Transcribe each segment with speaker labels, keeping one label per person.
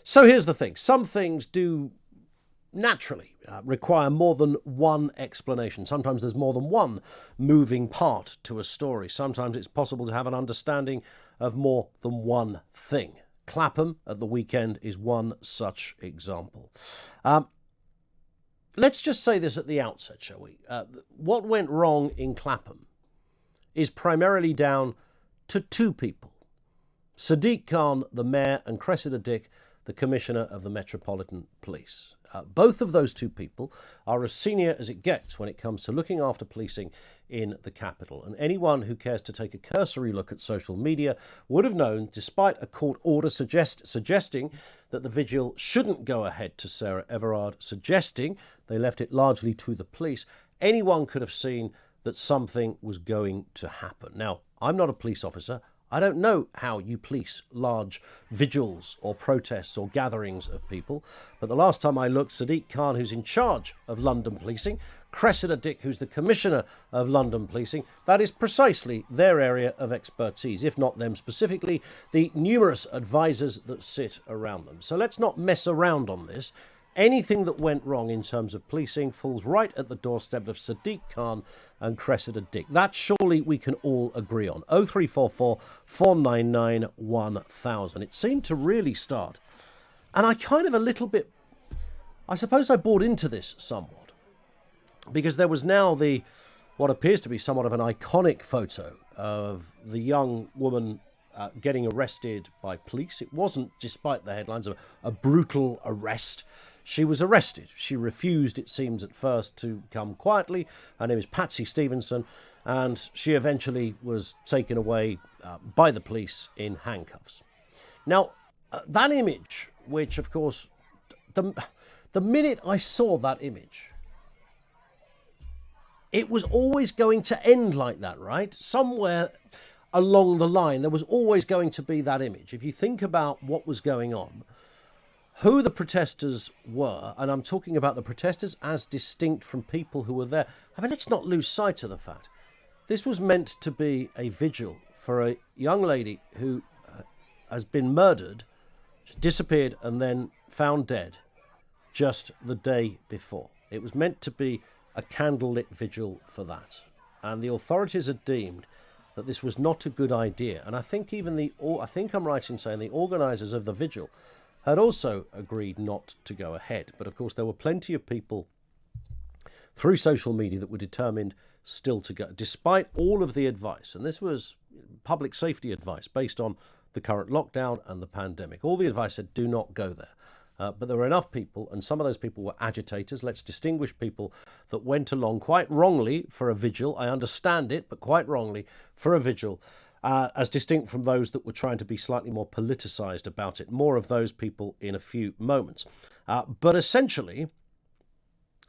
Speaker 1: So here's the thing. Some things do naturally require more than one explanation. Sometimes there's more than one moving part to a story. Sometimes it's possible to have an understanding of more than one thing. Clapham at the weekend is one such example. Let's just say this at the outset, shall we? What went wrong in Clapham is primarily down to two people. Sadiq Khan, the mayor, and Cressida Dick, the commissioner of the Metropolitan Police. Both of those two people are as senior as it gets when it comes to looking after policing in the capital. And anyone who cares to take a cursory look at social media would have known, despite a court order suggesting that the vigil shouldn't go ahead to Sarah Everard, suggesting they left it largely to the police, anyone could have seen that something was going to happen. Now, I'm not a police officer. I don't know how you police large vigils or protests or gatherings of people, but the last time I looked, Sadiq Khan, who's in charge of London policing, Cressida Dick, who's the Commissioner of London Policing, that is precisely their area of expertise, if not them specifically, the numerous advisors that sit around them. So let's not mess around on this. Anything that went wrong in terms of policing falls right at the doorstep of Sadiq Khan and Cressida Dick. That surely we can all agree on. 0344 499 1000. It seemed to really start. And I kind of a little bit, I suppose I bought into this somewhat. Because there was now what appears to be somewhat of an iconic photo of the young woman getting arrested by police. It wasn't, despite the headlines, a brutal arrest. She was arrested. She refused, it seems at first, to come quietly. Her name is Patsy Stevenson, and she eventually was taken away by the police in handcuffs. Now, that image, which of course, the minute I saw that image, it was always going to end like that, right? Somewhere along the line, there was always going to be that image. If you think about what was going on, who the protesters were, and I'm talking about the protesters as distinct from people who were there. I mean, let's not lose sight of the fact. This was meant to be a vigil for a young lady who has been murdered, disappeared, and then found dead just the day before. It was meant to be a candlelit vigil for that. And the authorities had deemed that this was not a good idea. And I think I think I'm right in saying the organisers of the vigil had also agreed not to go ahead. But of course, there were plenty of people through social media that were determined still to go, despite all of the advice. And this was public safety advice based on the current lockdown and the pandemic. All the advice said, do not go there. But there were enough people, and some of those people were agitators. Let's distinguish people that went along quite wrongly for a vigil. I understand it, but quite wrongly for a vigil. As distinct from those that were trying to be slightly more politicised about it. More of those people in a few moments. But essentially,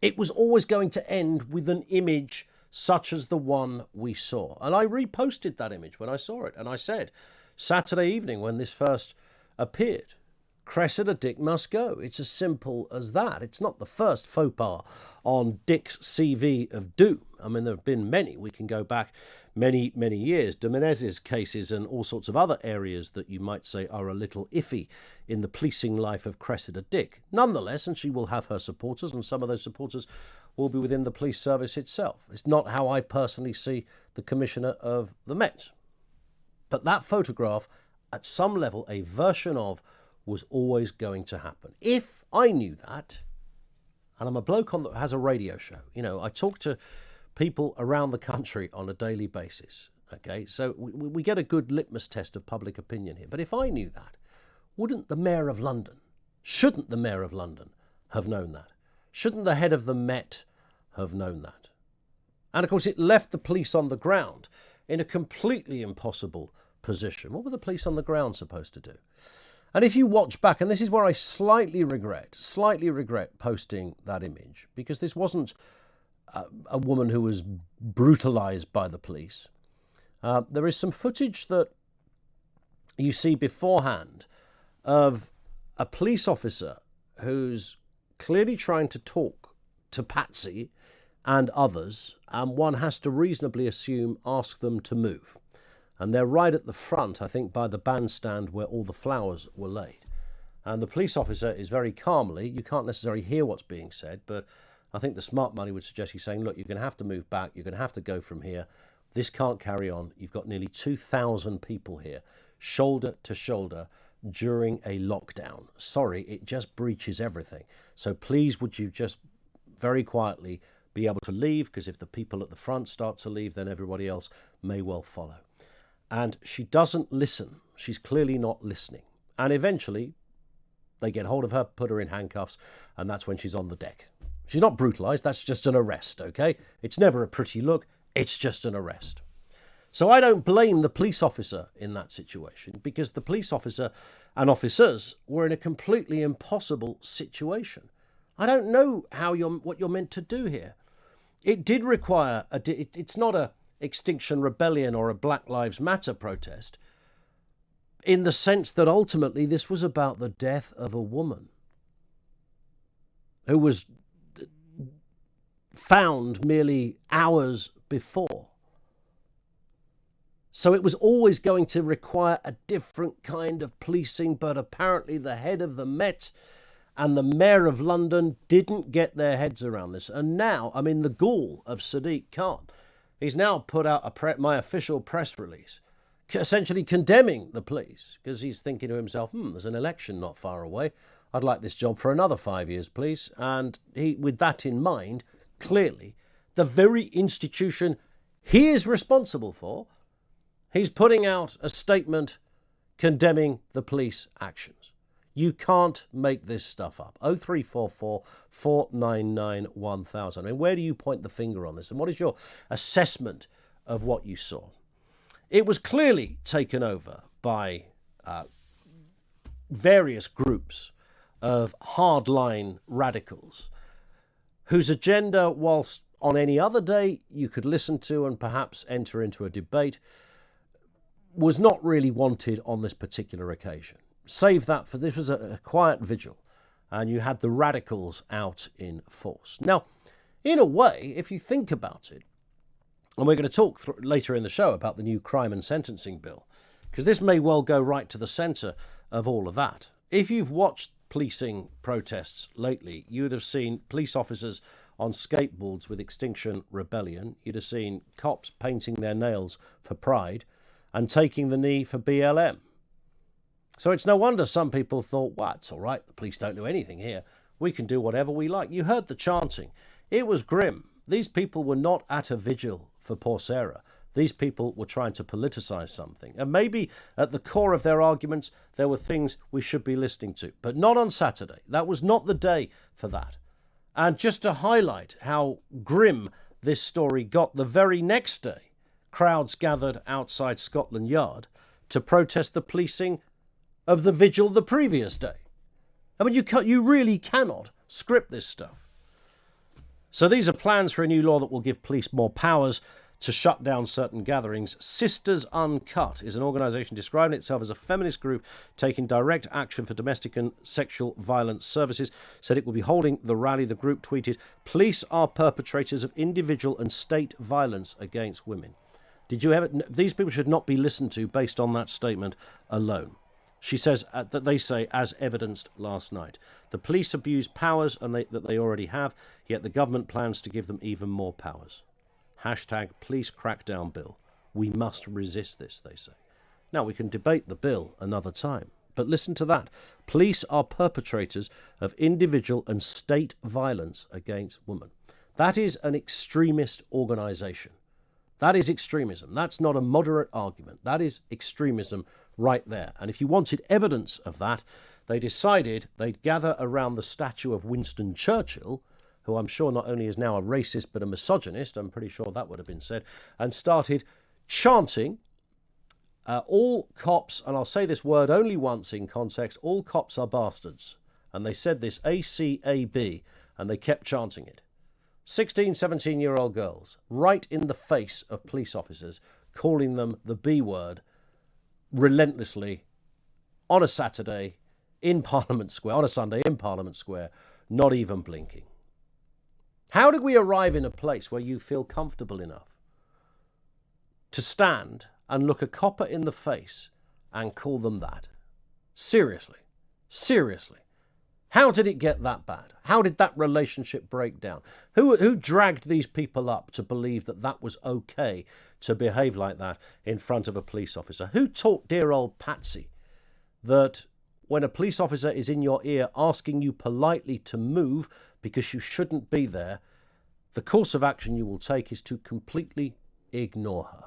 Speaker 1: it was always going to end with an image such as the one we saw. And I reposted that image when I saw it. And I said, Saturday evening when this first appeared, Cressida Dick must go. It's as simple as that. It's not the first faux pas on Dick's CV of doom. I mean, there have been many. We can go back many, many years. Domenez's cases and all sorts of other areas that you might say are a little iffy in the policing life of Cressida Dick. Nonetheless, and she will have her supporters, and some of those supporters will be within the police service itself. It's not how I personally see the Commissioner of the Met. But that photograph, at some level, a version of, was always going to happen. If I knew that, and I'm a bloke that has a radio show, I talk to people around the country on a daily basis, okay? So we get a good litmus test of public opinion here. But if I knew that, shouldn't the Mayor of London have known that? Shouldn't the head of the Met have known that? And of course, it left the police on the ground in a completely impossible position. What were the police on the ground supposed to do? And if you watch back, and this is where I slightly regret posting that image, because this wasn't a woman who was brutalised by the police. There is some footage that you see beforehand of a police officer who's clearly trying to talk to Patsy and others, and one has to reasonably assume ask them to move. And they're right at the front, I think, by the bandstand where all the flowers were laid. And the police officer is very calmly, you can't necessarily hear what's being said, but I think the smart money would suggest he's saying, look, you're going to have to move back. You're going to have to go from here. This can't carry on. You've got nearly 2,000 people here, shoulder to shoulder, during a lockdown. Sorry, it just breaches everything. So please, would you just very quietly be able to leave? Because if the people at the front start to leave, then everybody else may well follow. And she doesn't listen. She's clearly not listening. And eventually they get hold of her, put her in handcuffs, and that's when she's on the deck. She's not brutalized. That's just an arrest, okay? It's never a pretty look. It's just an arrest. So I don't blame the police officer in that situation, because the police officer and officers were in a completely impossible situation. I don't know what you're meant to do here. It did require it's not a Extinction Rebellion or a Black Lives Matter protest, in the sense that ultimately this was about the death of a woman who was found merely hours before. So it was always going to require a different kind of policing, but apparently the head of the Met and the Mayor of London didn't get their heads around this. And now, I mean, the gall of Sadiq Khan, he's now put out my official press release, essentially condemning the police, because he's thinking to himself, there's an election not far away. I'd like this job for another 5 years, please. And he, with that in mind, clearly, the very institution he is responsible for, he's putting out a statement condemning the police actions. You can't make this stuff up. 0344 499 1000. I mean, where do you point the finger on this? And what is your assessment of what you saw? It was clearly taken over by various groups of hardline radicals whose agenda, whilst on any other day you could listen to and perhaps enter into a debate, was not really wanted on this particular occasion. Save that for this was a quiet vigil, and you had the radicals out in force. Now, in a way, if you think about it, and we're going to talk later in the show about the new crime and sentencing bill, because this may well go right to the centre of all of that. If you've watched policing protests lately, you would have seen police officers on skateboards with Extinction Rebellion. You'd have seen cops painting their nails for Pride and taking the knee for BLM. So it's no wonder some people thought, well, it's all right, the police don't do anything here. We can do whatever we like. You heard the chanting. It was grim. These people were not at a vigil for poor Sarah. These people were trying to politicise something. And maybe at the core of their arguments, there were things we should be listening to. But not on Saturday. That was not the day for that. And just to highlight how grim this story got, the very next day, crowds gathered outside Scotland Yard to protest the policing of the vigil the previous day. I mean, you really cannot script this stuff. So these are plans for a new law that will give police more powers to shut down certain gatherings. Sisters Uncut is an organisation describing itself as a feminist group taking direct action for domestic and sexual violence services. Said it will be holding the rally. The group tweeted, "Police are perpetrators of individual and state violence against women." Did you ever? These people should not be listened to based on that statement alone. She says that they say, as evidenced last night, the police abuse powers that they already have, yet the government plans to give them even more powers. Hashtag police crackdown bill. We must resist this, they say. Now, we can debate the bill another time, but listen to that. Police are perpetrators of individual and state violence against women. That is an extremist organisation. That is extremism. That's not a moderate argument. That is extremism right there. And if you wanted evidence of that, they decided they'd gather around the statue of Winston Churchill, who I'm sure not only is now a racist but a misogynist, I'm pretty sure that would have been said, and started chanting, all cops, and I'll say this word only once in context, all cops are bastards. And they said this, ACAB, and they kept chanting it. 16, 17-year-old girls, right in the face of police officers, calling them the B word relentlessly on a Saturday in Parliament Square, on a Sunday in Parliament Square, not even blinking. How did we arrive in a place where you feel comfortable enough to stand and look a copper in the face and call them that? Seriously. Seriously. How did it get that bad? How did that relationship break down? Who dragged these people up to believe that that was okay to behave like that in front of a police officer? Who taught dear old Patsy that when a police officer is in your ear asking you politely to move because you shouldn't be there, the course of action you will take is to completely ignore her?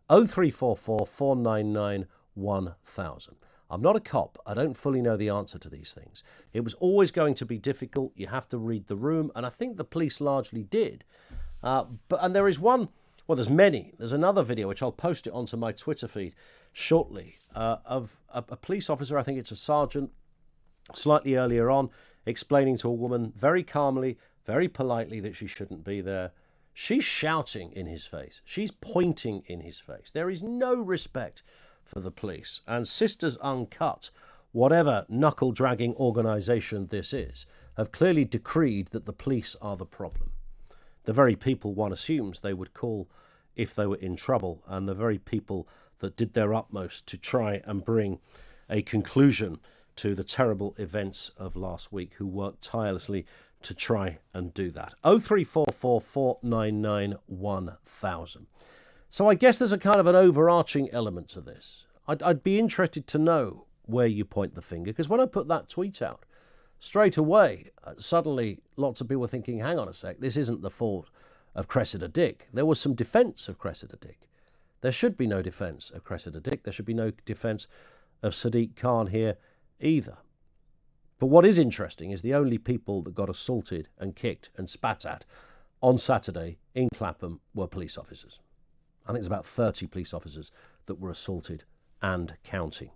Speaker 1: 0344 499 1000. I'm not a cop. I don't fully know the answer to these things. It was always going to be difficult. You have to read the room, and I think the police largely did. And there is one, well, there's many. There's another video, which I'll post it onto my Twitter feed shortly, of a police officer, I think it's a sergeant, slightly earlier on, explaining to a woman very calmly, very politely that she shouldn't be there. She's shouting in his face. She's pointing in his face. There is no respect for the police. And Sisters Uncut, whatever knuckle-dragging organisation this is, have clearly decreed that the police are the problem. The very people one assumes they would call if they were in trouble, and the very people that did their utmost to try and bring a conclusion to the terrible events of last week, who worked tirelessly to try and do that. 0344 499 1000. So I guess there's a kind of an overarching element to this. I'd be interested to know where you point the finger, because when I put that tweet out, straight away, suddenly lots of people were thinking, hang on a sec, this isn't the fault of Cressida Dick. There was some defence of Cressida Dick. There should be no defence of Cressida Dick. There should be no defence of Sadiq Khan here either. But what is interesting is the only people that got assaulted and kicked and spat at on Saturday in Clapham were police officers. I think it's about 30 police officers that were assaulted and counting.